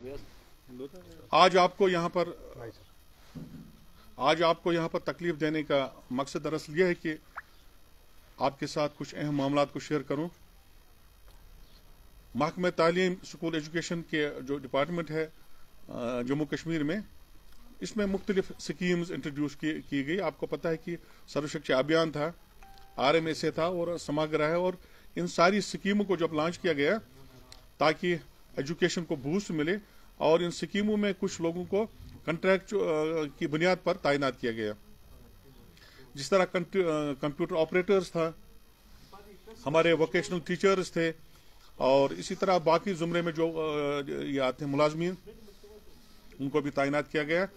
आज आपको यहाँ पर तकलीफ देने का मकसद दरअसल यह है कि आपके साथ कुछ अहम मामलात को शेयर करूं। महकमे तालीम स्कूल एजुकेशन के जो डिपार्टमेंट है जम्मू कश्मीर में, इसमें मुख्तलिफ स्कीम्स इंट्रोड्यूस की गई। आपको पता है कि सर्व शिक्षा अभियान था, RMSA था और समग्र है, और इन सारी स्कीमों को जब लॉन्च किया गया ताकि एजुकेशन को बूस्ट मिले, और इन स्कीमों में कुछ लोगों को कॉन्ट्रैक्ट की बुनियाद पर तैनात किया गया। जिस तरह कंप्यूटर ऑपरेटर्स था, हमारे वोकेशनल टीचर्स थे, और इसी तरह बाकी जुमरे में जो ये आते हैं मुलाजमीन, उनको भी तैनात किया गया।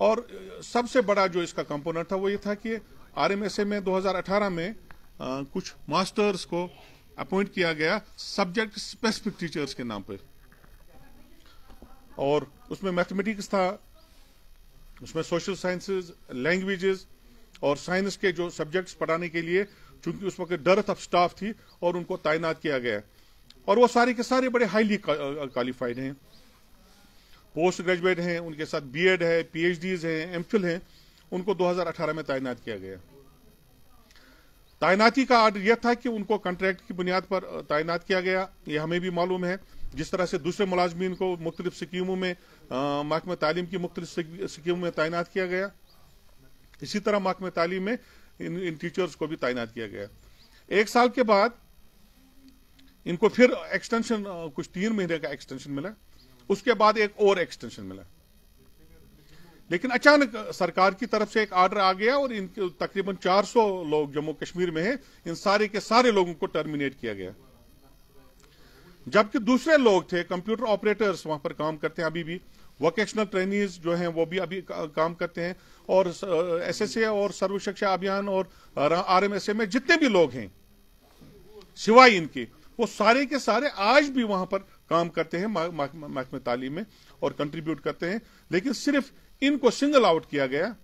और सबसे बड़ा जो इसका कंपोनेंट था वो ये था कि RMSA में 2018 में कुछ मास्टर्स को अपॉइंट किया गया सब्जेक्ट स्पेसिफिक टीचर्स के नाम पर, और उसमें मैथमेटिक्स था, उसमें सोशल साइंसेज, लैंग्वेजेस और साइंस के जो सब्जेक्ट्स पढ़ाने के लिए, चूंकि उस वक्त डेarth ऑफ स्टाफ थी, और उनको तैनात किया गया। और वो सारे के सारे बड़े हाईली क्वालिफाइड हैं, पोस्ट ग्रेजुएट हैं, उनके साथ B.Ed है, PhDs हैं, MPhil हैं, उनको 2018 में तैनात किया गया। तैनाती का आर्डर यह था कि उनको कॉन्ट्रैक्ट की बुनियाद पर तैनात किया गया। ये हमें भी मालूम है, जिस तरह से दूसरे मुलाजमीन को मुख्तलिफ स्कीमों में महकमा तालीम की मुख्तलिफ स्कीमों में तैनात किया गया, इसी तरह महकमा तालीम में इन टीचर्स को भी तैनात किया गया। 1 साल के बाद इनको फिर एक्सटेंशन, कुछ 3 महीने का एक्सटेंशन मिला, उसके बाद एक और एक्सटेंशन मिला। लेकिन अचानक सरकार की तरफ से एक आर्डर आ गया और इनके तकरीबन 400 लोग जम्मू कश्मीर में हैं, इन सारे के सारे लोगों को टर्मिनेट किया गया। जबकि दूसरे लोग थे, कंप्यूटर ऑपरेटर्स वहां पर काम करते हैं अभी भी, वोकेशनल ट्रेनीज जो हैं वो भी अभी काम करते हैं, और SSA और सर्व शिक्षा अभियान और RMSA में जितने भी लोग हैं सिवाय इनके, वो सारे के सारे आज भी वहां पर काम करते हैं महकमे तालीम में और कंट्रीब्यूट करते हैं। लेकिन सिर्फ इनको सिंगल आउट किया गया।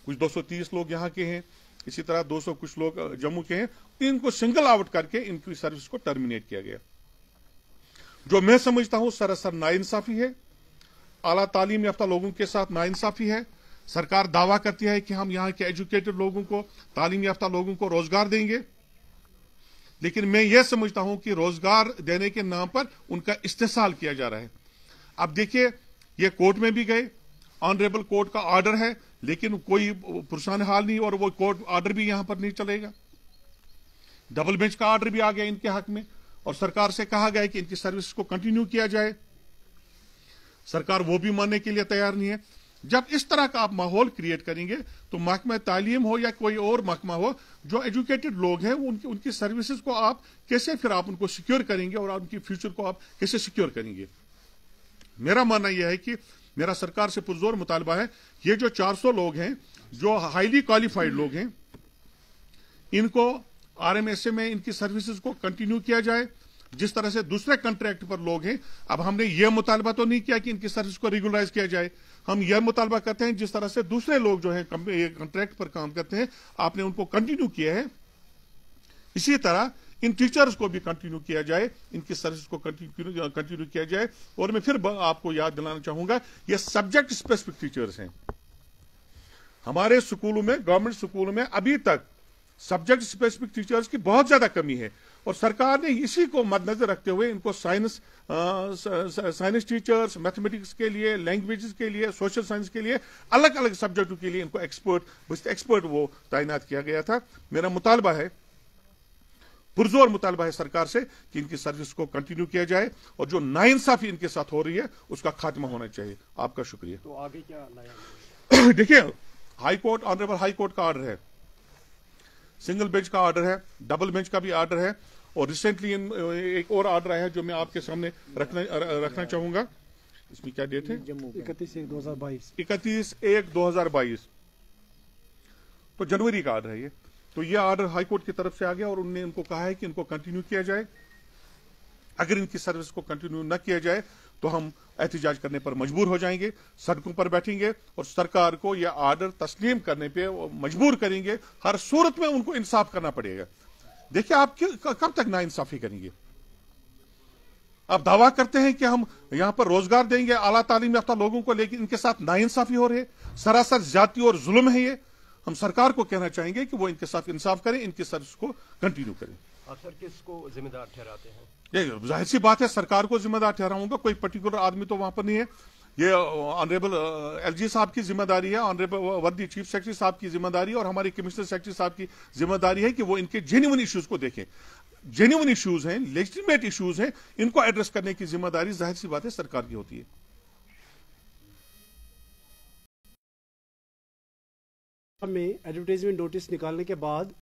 कुछ 230 लोग यहाँ के हैं, इसी तरह 200 कुछ लोग जम्मू के हैं, इनको सिंगल आउट करके इनकी सर्विस को टर्मिनेट किया गया, जो मैं समझता हूं सरासर नाइंसाफी है। आला तालीम याफ्ता लोगों के साथ नाइंसाफी है। सरकार दावा करती है कि हम यहाँ के एजुकेटेड लोगों को, तालीम याफ्ता लोगों को रोजगार देंगे, लेकिन मैं यह समझता हूं कि रोजगार देने के नाम पर उनका इस्तेसाल किया जा रहा है। अब देखिए, ये कोर्ट में भी गए, ऑनरेबल कोर्ट का ऑर्डर है, लेकिन कोई पुरसान हाल नहीं, और वो कोर्ट ऑर्डर भी यहां पर नहीं चलेगा। डबल बेंच का ऑर्डर भी आ गया इनके हक में, और सरकार से कहा गया कि इनकी सर्विस को कंटिन्यू किया जाए। सरकार वो भी मानने के लिए तैयार नहीं है। जब इस तरह का आप माहौल क्रिएट करेंगे तो महकमा तालीम हो या कोई और महकमा हो, जो एजुकेटेड लोग हैं उनकी सर्विसेज को आप कैसे फिर आप उनको सिक्योर करेंगे, और उनकी फ्यूचर को आप कैसे सिक्योर करेंगे। मेरा मानना यह है कि मेरा सरकार से पुरजोर मुतालबा है, ये जो 400 लोग हैं जो हाईली क्वालिफाइड लोग हैं, इनको RMSA में इनकी सर्विसेज को कंटिन्यू किया जाए जिस तरह से दूसरे कॉन्ट्रैक्ट पर लोग हैं। अब हमने यह मुतालबा तो नहीं किया कि इनकी सर्विस को रेगुलराइज किया जाए, हम यह मुतालबा करते हैं जिस तरह से दूसरे लोग जो है कॉन्ट्रैक्ट पर काम करते हैं, आपने उनको कंटिन्यू किया है, इसी तरह इन टीचर्स को भी कंटिन्यू किया जाए, इनकी सर्विस को कंटिन्यू किया जाए। और मैं फिर आपको याद दिलाना चाहूंगा, ये सब्जेक्ट स्पेसिफिक टीचर्स हैं। हमारे स्कूलों में, गवर्नमेंट स्कूलों में अभी तक सब्जेक्ट स्पेसिफिक टीचर्स की बहुत ज्यादा कमी है, और सरकार ने इसी को मद्देनजर रखते हुए इनको साइंस टीचर्स, मैथमेटिक्स के लिए, लैंग्वेजेस के लिए, सोशल साइंस के लिए, अलग अलग सब्जेक्टों के लिए इनको एक्सपर्ट वो तैनात किया गया था। मेरा मुतालबा है, पुरजोर मुतालबा है सरकार से कि इनकी सर्विस को कंटिन्यू किया जाए, और जो नाइंसाफी इनके साथ हो रही है उसका खात्मा होना चाहिए। आपका शुक्रिया। तो आगे क्या लाया? देखिए, हाईकोर्ट, ऑनरेबल हाईकोर्ट का ऑर्डर है, सिंगल बेंच का ऑर्डर है, डबल बेंच का भी ऑर्डर है, और रिसेंटली एक और ऑर्डर आया है जो मैं आपके सामने रखना चाहूंगा। इसमें क्या डेट है? 31/1/2022। तो जनवरी का ऑर्डर है ये। तो ये ऑर्डर हाईकोर्ट की तरफ से आ गया, और उन्होंने इनको कहा है कि इनको कंटिन्यू किया जाए। अगर इनकी सर्विस को कंटिन्यू न किया जाए तो हम एहतिजाज करने पर मजबूर हो जाएंगे, सड़कों पर बैठेंगे, और सरकार को यह ऑर्डर तस्लीम करने पे मजबूर करेंगे। हर सूरत में उनको इंसाफ करना पड़ेगा। देखिए, आप कब तक नाइंसाफी करेंगे? अब दावा करते हैं कि हम यहां पर रोजगार देंगे आला तालीम याफ्ता लोगों को, लेकिन इनके साथ नाइंसाफी हो रही है, सरासर ज्यादती और जुल्म है ये। हम सरकार को कहना चाहेंगे कि वो इनके साथ इंसाफ करें, इनकी सर्विस को कंटिन्यू करें। आप सर किसको जिम्मेदार ठहराते हैं? ये जाहिर सी बात है, सरकार को जिम्मेदार ठहराऊंगा, कोई पर्टिकुलर आदमी तो वहां पर नहीं है। ये ऑनरेबल एलजी साहब की जिम्मेदारी है, ऑनरेबल वर्दी चीफ सेक्रेटरी साहब की जिम्मेदारी है और हमारे कमिश्नर सेक्रेटरी साहब की जिम्मेदारी है कि वो इनके जेन्युइन इश्यूज को देखें। जेन्युइन इश्यूज हैं, लेजिटिमेट इश्यूज हैं, इनको एड्रेस करने की जिम्मेदारी जाहिर सी बात है सरकार की होती है। में एडवर्टाइजमेंट नोटिस निकालने के बाद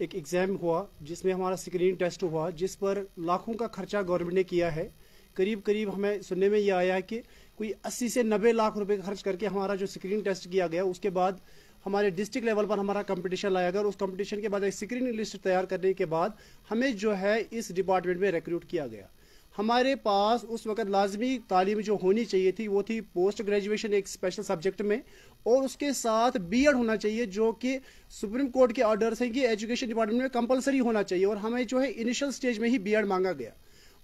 एक एग्ज़ाम हुआ जिसमें हमारा स्क्रीनिंग टेस्ट हुआ, जिस पर लाखों का खर्चा गवर्नमेंट ने किया है। करीब करीब हमें सुनने में यह आया है कि कोई 80 से 90 लाख रुपए खर्च करके हमारा जो स्क्रीनिंग टेस्ट किया गया, उसके बाद हमारे डिस्ट्रिक्ट लेवल पर हमारा कंपटीशन लाया गया और उस कंपटीशन के बाद एक स्क्रीनिंग लिस्ट तैयार करने के बाद हमें जो है इस डिपार्टमेंट में रिक्रूट किया गया। हमारे पास उस वक्त लाजमी तालीम जो होनी चाहिए थी वो थी पोस्ट ग्रेजुएशन एक स्पेशल सब्जेक्ट में, और उसके साथ बीएड होना चाहिए, जो कि सुप्रीम कोर्ट के ऑर्डर है कि एजुकेशन डिपार्टमेंट में कंपलसरी होना चाहिए, और हमें जो है इनिशियल स्टेज में ही बीएड मांगा गया।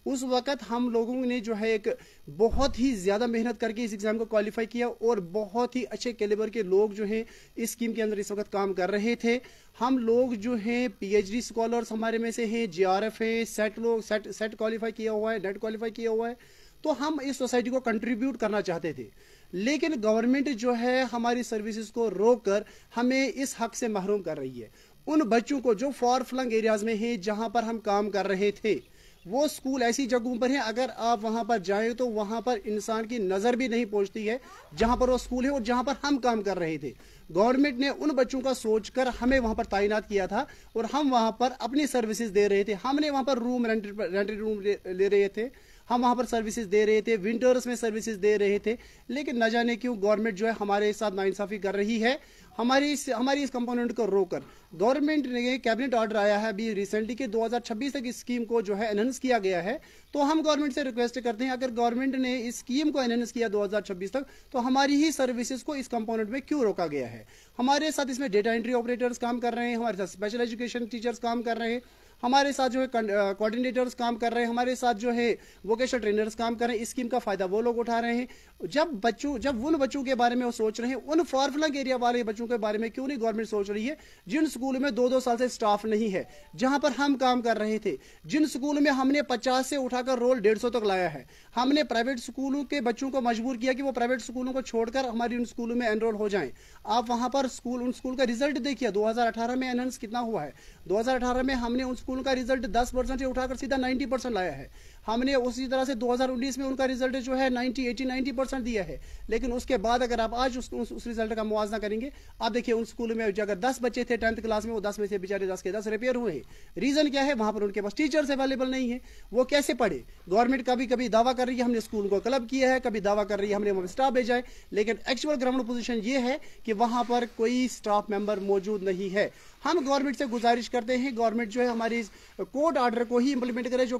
उस वक्त हम लोगों ने जो है एक बहुत ही ज़्यादा मेहनत करके इस एग्ज़ाम को क्वालिफाई किया, और बहुत ही अच्छे कैलिबर के लोग जो हैं इस स्कीम के अंदर इस वक्त काम कर रहे थे। हम लोग जो हैं पीएचडी स्कॉलर्स हमारे में से हैं, जीआरएफ है, सेट क्वालिफाई किया हुआ है, नेट क्वालिफाई किया हुआ है। तो हम इस सोसाइटी को कंट्रीब्यूट करना चाहते थे, लेकिन गवर्नमेंट जो है हमारी सर्विसेज को रोक कर हमें इस हक से महरूम कर रही है। उन बच्चों को जो फार फ्लंग एरियाज में है जहां पर हम काम कर रहे थे, वो स्कूल ऐसी जगहों पर है अगर आप वहां पर जाएं तो वहां पर इंसान की नजर भी नहीं पहुंचती है जहां पर वो स्कूल है और जहां पर हम काम कर रहे थे। गवर्नमेंट ने उन बच्चों का सोचकर हमें वहां पर तैनात किया था और हम वहां पर अपनी सर्विसेज दे रहे थे। हमने वहां पर रेंटेड रूम ले रहे थे, हम वहां पर सर्विसेज दे रहे थे, विंटर्स में सर्विसेज दे रहे थे, लेकिन न जाने क्यों गवर्नमेंट जो है हमारे साथ नाइंसाफी कर रही है। हमारी इस कंपोनेंट को रोककर गवर्नमेंट ने कैबिनेट ऑर्डर आया है अभी रिसेंटली कि 2026 तक इस स्कीम को जो है एनहांस किया गया है। तो हम गवर्नमेंट से रिक्वेस्ट करते हैं, अगर गवर्नमेंट ने इस स्कीम को एनहांस किया 2026 तक, तो हमारी ही सर्विसेज को इस कंपोनेंट में क्यों रोका गया है? हमारे साथ इसमें डेटा एंट्री ऑपरेटर्स काम कर रहे हैं, हमारे साथ स्पेशल एजुकेशन टीचर्स काम कर रहे हैं, हमारे साथ जो है कोऑर्डिनेटर्स काम कर रहे हैं, हमारे साथ जो है वोकेशनल ट्रेनर्स काम कर रहे हैं। इस स्कीम का फायदा वो लोग उठा रहे हैं। जब उन बच्चों के बारे में वो सोच रहे हैं, उन फार फ्लंग एरिया वाले बच्चों के बारे में क्यों नहीं गवर्नमेंट सोच रही है, जिन स्कूलों में 2-2 साल से स्टाफ नहीं है, जहां पर हम काम कर रहे थे, जिन स्कूलों में हमने 50 से उठाकर रोल 150 तक लाया है। हमने प्राइवेट स्कूलों के बच्चों को मजबूर किया कि वो प्राइवेट स्कूलों को छोड़कर हमारी उन स्कूलों में एनरोल हो जाएं। आप वहां पर उन स्कूल का रिजल्ट देखिए, 2018 में एनहांस कितना हुआ है। 2018 में हमने उन स्कूल का रिजल्ट 10% से उठाकर सीधा 90% लाया है। हमने उसी तरह से 2019 में उनका रिजल्ट जो है 90% दिया है। लेकिन उसके बाद अगर आप आज उस रिजल्ट का मुआवजा करेंगे, आप देखिए उन स्कूलों में अगर 10 बच्चे थे 10th क्लास में, वो 10 में से बेचारे 10 के 10 रिपेयर हुए हैं। रीजन क्या है? वहां पर उनके पास टीचर्स अवेलेबल नहीं है, वो कैसे पढ़े? गवर्नमेंट कभी कभी दावा कर रही है हमने स्कूल को क्लब किया है, कभी दावा कर रही है हमने स्टाफ भेजा है, लेकिन एक्चुअल ग्राउंड पोजीशन ये है कि वहां पर कोई स्टाफ मेंबर मौजूद नहीं है। हम गवर्नमेंट से गुजारिश करते हैं, गवर्नमेंट जो है हमारी कोर्ट ऑर्डर को ही इंप्लीमेंट करे, जो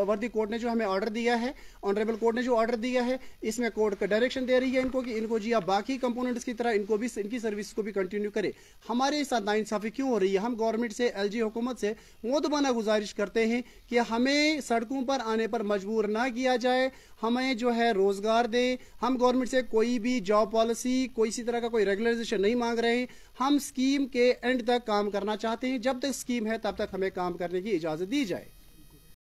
वर्दी कोर्ट ने जो हमें ऑर्डर दिया है, ऑनरेबल कोर्ट ने जो ऑर्डर दिया है, इसमें कोर्ट का डायरेक्शन दे रही है इनको कि इनको जी आप बाकी कंपोनेंट्स की तरह इनको भी इनकी सर्विस को भी कंटिन्यू करे। हमारे साथ नाइंसाफी क्यों हो रही है? हम गवर्नमेंट से, एलजी हुकूमत से मुद्दबाना गुजारिश करते हैं कि हमें सड़कों पर आने पर मजबूर ना किया जाए, हमें जो है रोजगार दे। हम गवर्नमेंट से कोई भी जॉब पॉलिसी, कोई इसी तरह का कोई रेगुलराइजेशन नहीं मांग रहे। हम स्कीम के एंड तक काम करना चाहते हैं। जब तक स्कीम है तब तक हमें काम करने की इजाजत दी जाए।